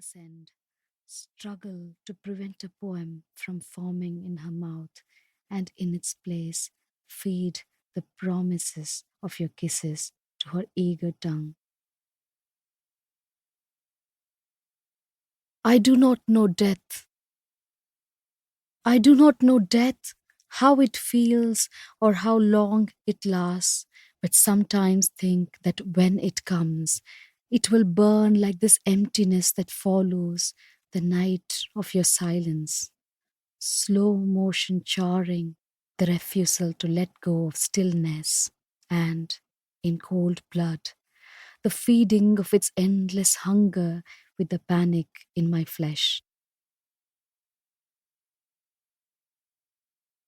nervous end, struggle to prevent a poem from forming in her mouth, and in its place feed the promises of your kisses to her eager tongue. I do not know death. I do not know death, how it feels or how long it lasts, but sometimes think that when it comes, it will burn like this emptiness that follows the night of your silence. Slow motion charring, the refusal to let go of stillness, and, in cold blood, the feeding of its endless hunger with the panic in my flesh.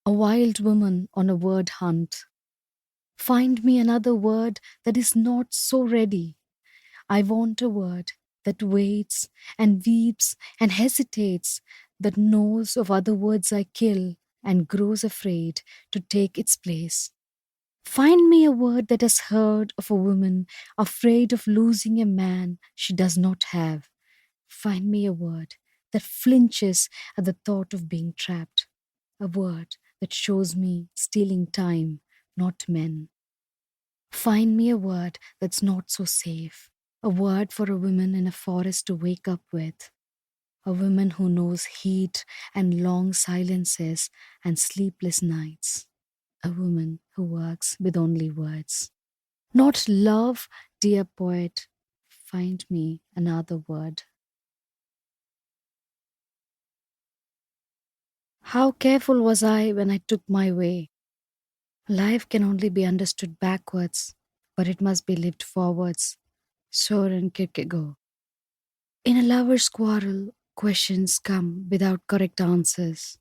A wild woman on a word hunt. Find me another word that is not so ready. I want a word that waits and weeps and hesitates, that knows of other words I kill and grows afraid to take its place. Find me a word that has heard of a woman afraid of losing a man she does not have. Find me a word that flinches at the thought of being trapped. A word that shows me stealing time, not men. Find me a word that's not so safe. A word for a woman in a forest to wake up with. A woman who knows heat and long silences and sleepless nights. A woman who works with only words. Not love, dear poet. Find me another word. How careful was I when I took my way? Life can only be understood backwards, but it must be lived forwards. Soren Kierkegaard. In a lover's quarrel, questions come without correct answers.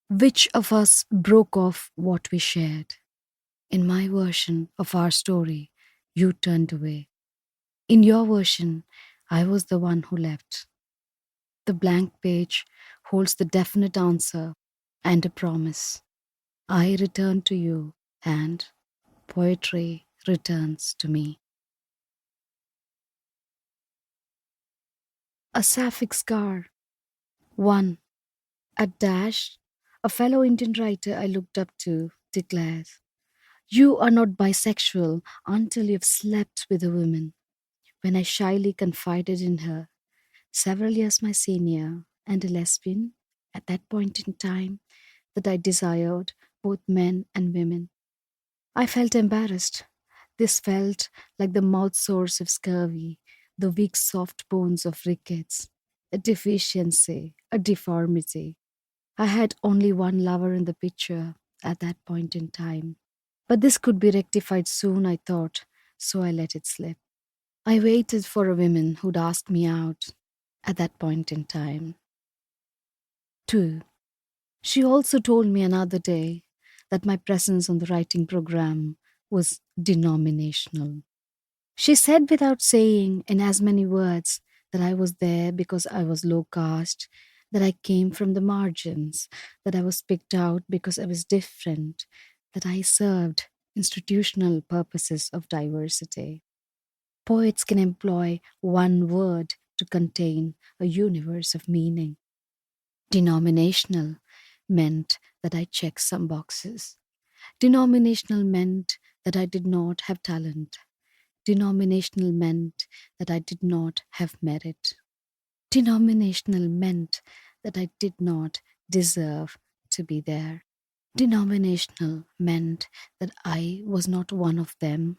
Which of us broke off what we shared? In my version of our story, you turned away. In your version, I was the one who left. The blank page holds the definite answer and a promise. I return to you, and poetry returns to me. A sapphic scar. 1. At Dash, a fellow Indian writer I looked up to declares, "You are not bisexual until you've slept with a woman." When I shyly confided in her, several years my senior and a lesbian, at that point in time, that I desired both men and women, I felt embarrassed. This felt like the mouth sores of scurvy, the weak soft bones of rickets, a deficiency, a deformity. I had only one lover in the picture at that point in time. But this could be rectified soon, I thought, so I let it slip. I waited for a woman who'd ask me out at that point in time. 2. She also told me another day that my presence on the writing program was denominational. She said without saying in as many words that I was there because I was low caste, that I came from the margins, that I was picked out because I was different, that I served institutional purposes of diversity. Poets can employ one word to contain a universe of meaning. Denominational meant that I checked some boxes. Denominational meant that I did not have talent. Denominational meant that I did not have merit. Denominational meant that I did not deserve to be there. Denominational meant that I was not one of them,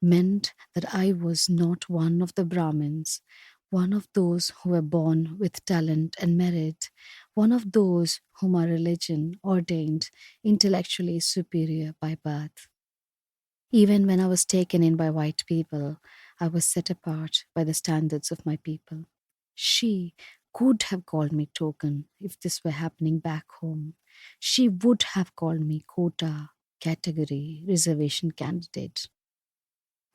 meant that I was not one of the Brahmins, one of those who were born with talent and merit, one of those whom our religion ordained intellectually superior by birth. Even when I was taken in by white people, I was set apart by the standards of my people. She could have called me token if this were happening back home. She would have called me quota, category, reservation candidate.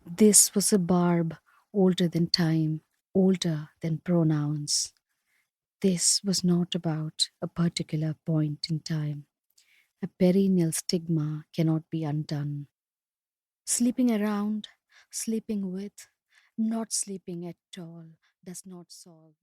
This was a barb older than time, older than pronouns. This was not about a particular point in time. A perennial stigma cannot be undone. Sleeping around, sleeping with, not sleeping at all does not solve.